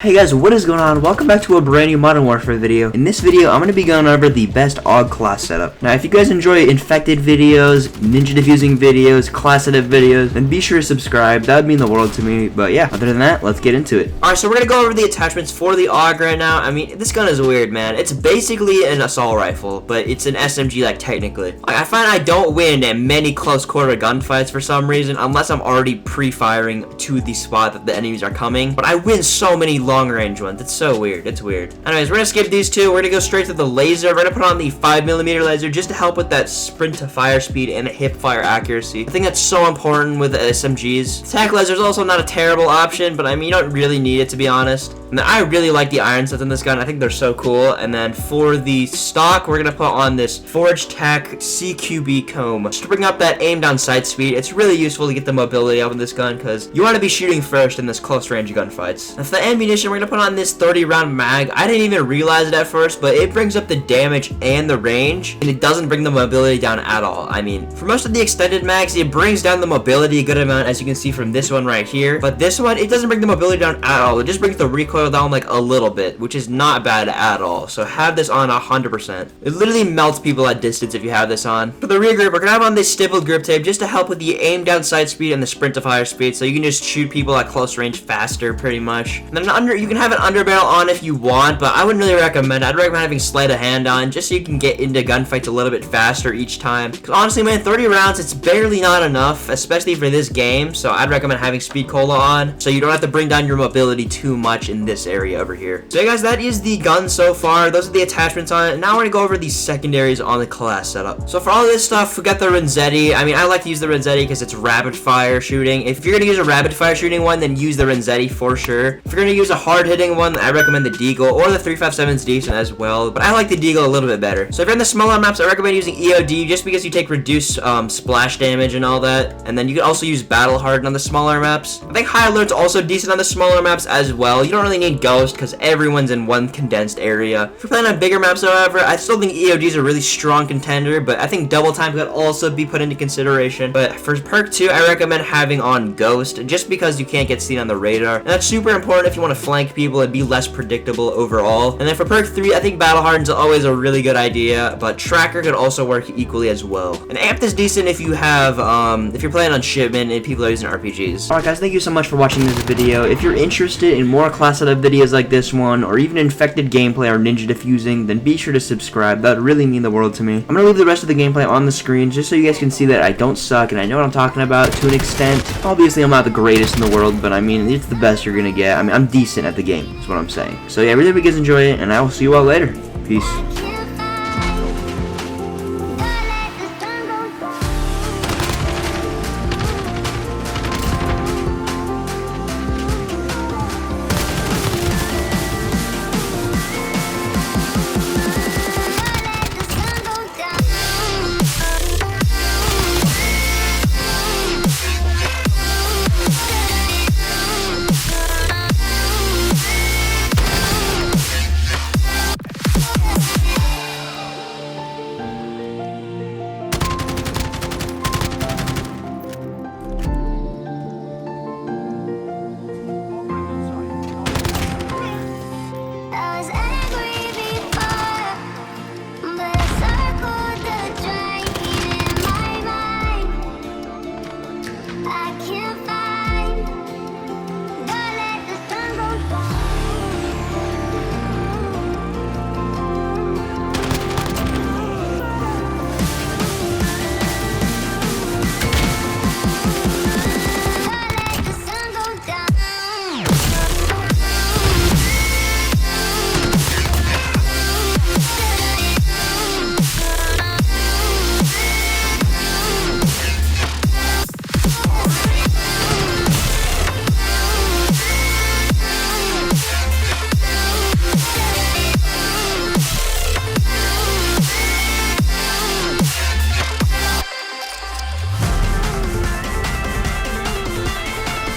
Hey guys, what is going on? Welcome back to a brand new Modern Warfare video. In this video, I'm going to be going over the best AUG class setup. Now, if you guys enjoy infected videos, ninja defusing videos, class setup videos, then be sure to subscribe. That would mean the world to me. But yeah, other than that, let's get into it. Alright, so we're going to go over the attachments for the AUG right now. I mean, this gun is weird, man. It's basically an assault rifle, but it's an SMG, like, technically. I find I don't win at many close quarter gunfights for some reason, unless I'm already pre-firing to the spot that the enemies are coming. But I win so many long-range ones. It's so weird. It's weird. Anyways, we're gonna skip these two. We're gonna go straight to the laser. We're gonna put on the 5mm laser just to help with that sprint to fire speed and hip fire accuracy. I think that's so important with the SMGs. Tac laser is also not a terrible option, but I mean, you don't really need it, to be honest. And then I really like the iron sets in this gun. I think they're so cool. And then for the stock, we're gonna put on this Forge Tac CQB comb just to bring up that aim down sight speed. It's really useful to get the mobility up in this gun because you want to be shooting first in this close range gunfights. And for the ammunition, we're gonna put on this 30-round mag. I didn't even realize it at first, but it brings up the damage and the range, and it doesn't bring the mobility down at all. I mean, for most of the extended mags, it brings down the mobility a good amount, as you can see from this one right here. But this one, it doesn't bring the mobility down at all. It just brings the recoil down like a little bit, which is not bad at all. So have this on 100%. It literally melts people at distance if you have this on. For the rear grip, we're gonna have on this stippled grip tape just to help with the aim down sight speed and the sprint to fire speed, so you can just shoot people at close range faster, pretty much. And then you can have an underbarrel on if you want, but I wouldn't really recommend it. I'd recommend having sleight of hand on just so you can get into gunfights a little bit faster each time. Because honestly, man, 30 rounds, it's barely not enough, especially for this game. So I'd recommend having speed cola on so you don't have to bring down your mobility too much in this area over here. So yeah, guys, that is the gun so far. Those are the attachments on it. Now we're gonna go over the secondaries on the class setup. So for all of this stuff, we got the Renzetti. I mean, I like to use the Renzetti because it's rapid fire shooting. If you're gonna use a rapid fire shooting one, then use the Renzetti for sure. If you're gonna use a hard hitting one, I recommend the Deagle, or the 357 is decent as well, but I like the Deagle a little bit better. So if you're in the smaller maps, I recommend using EOD just because you take reduced splash damage and all that. And then you can also use Battle Harden on the smaller maps. I think High Alert's also decent on the smaller maps as well. You don't really need Ghost because everyone's in one condensed area. If you're playing on bigger maps, however, I still think EOD is a really strong contender, but I think double time could also be put into consideration. But for perk 2, I recommend having on Ghost just because you can't get seen on the radar, and that's super important if you want to flank people and be less predictable overall. And then for perk 3, I think Battle Harden's always a really good idea, but Tracker could also work equally as well. And Amp is decent if you have, if you're playing on shipment and people are using RPGs. Alright guys, thank you so much for watching this video. If you're interested in more class setup videos like this one, or even infected gameplay or ninja defusing, then be sure to subscribe. That would really mean the world to me. I'm gonna leave the rest of the gameplay on the screen just so you guys can see that I don't suck and I know what I'm talking about to an extent. Obviously, I'm not the greatest in the world, but I mean, it's the best you're gonna get. I mean, I'm decent at the game, is what I'm saying. So yeah, I really hope you guys enjoy it, and I will see you all later. Peace.